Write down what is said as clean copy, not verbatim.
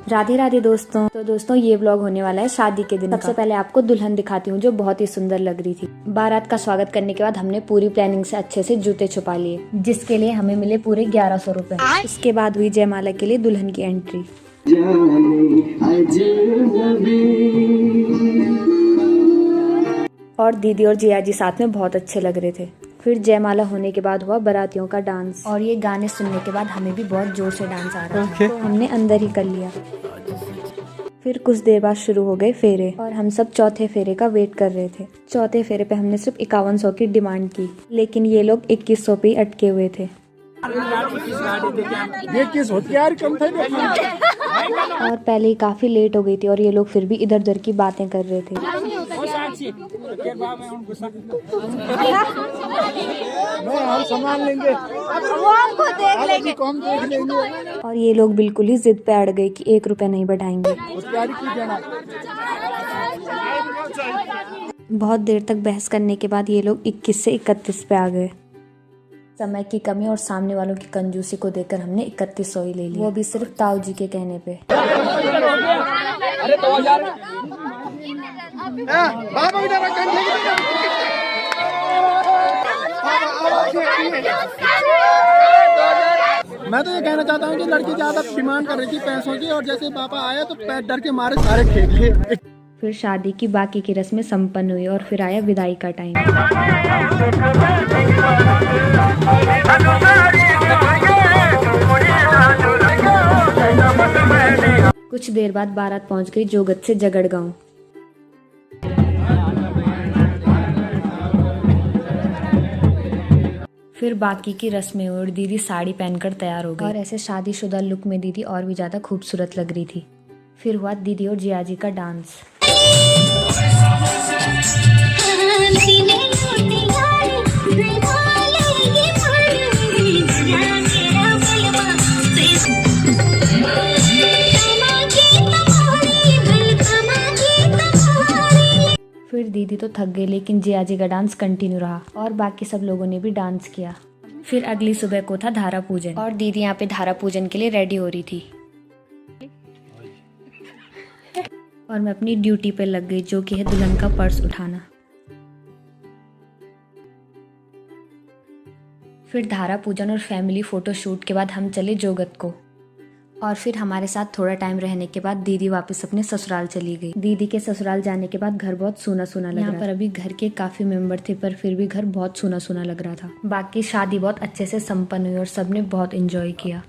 राधे राधे दोस्तों। तो दोस्तों ये व्लॉग होने वाला है शादी के दिन। सबसे पहले आपको दुल्हन दिखाती हूँ जो बहुत ही सुंदर लग रही थी। बारात का स्वागत करने के बाद हमने पूरी प्लानिंग से अच्छे से जूते छुपा लिए, जिसके लिए हमें मिले पूरे 1100 रुपए। इसके बाद हुई जयमाला के लिए दुल्हन की एंट्री। और दीदी और जिया जी साथ में बहुत अच्छे लग रहे थे। फिर जयमाला होने के बाद हुआ बारातियों का डांस, और ये गाने सुनने के बाद हमें भी बहुत जोर से डांस आ रहा था, तो हमने अंदर ही कर लिया। फिर कुछ देर बाद शुरू हो गए फेरे, और हम सब चौथे फेरे का वेट कर रहे थे। चौथे फेरे पे हमने सिर्फ 5100 की डिमांड की, लेकिन ये लोग 2100 पे ही अटके हुए थे। और पहले ही काफी लेट हो गई थी और ये लोग फिर भी इधर उधर की बातें कर रहे थे। हम संभाल लेंगे, वो हमको देख लेंगे। और ये लोग बिल्कुल ही जिद पे अड़ गए कि 1 रुपया नहीं बढ़ाएंगे। बहुत देर तक बहस करने के बाद ये लोग 21 से 31 पे आ गए। समय की कमी और सामने वालों की कंजूसी को देखकर हमने 3100 ही ले लिया, वो भी सिर्फ ताऊ जी के कहने पे। मैं तो ये कहना चाहता हूँ कि लड़की ज्यादा डिमांड कर रही थी पैसों की, और जैसे पापा आए तो पैर डर के मारे सारे खेल लिए। फिर शादी की बाकी की रस्में संपन्न हुई और फिर आया विदाई का टाइम। कुछ देर बाद बारात पहुंच गई जोगत से जगड़ गांव। फिर बाकी की रस्में और दीदी साड़ी पहनकर तैयार हो गई, और ऐसे शादीशुदा लुक में दीदी और भी ज्यादा खूबसूरत लग रही थी। फिर हुआ दीदी और जिया जी का डांस। फिर दीदी तो थक गई, लेकिन जिया जी का डांस कंटिन्यू रहा और बाकी सब लोगों ने भी डांस किया। फिर अगली सुबह को था धारा पूजन, और दीदी यहाँ पे धारा पूजन के लिए रेडी हो रही थी, और मैं अपनी ड्यूटी पे लग गई, जो कि है दुल्हन का पर्स उठाना। फिर धारा पूजन और फैमिली फोटो शूट के बाद हम चले जोगत को, और फिर हमारे साथ थोड़ा टाइम रहने के बाद दीदी वापस अपने ससुराल चली गई। दीदी के ससुराल जाने के बाद घर बहुत सूना सूना लग रहा था। यहाँ पर अभी घर के काफी मेंबर थे, पर फिर भी घर बहुत सूना सूना लग रहा था। बाकी शादी बहुत अच्छे से संपन्न हुई और सबने बहुत एंजॉय किया।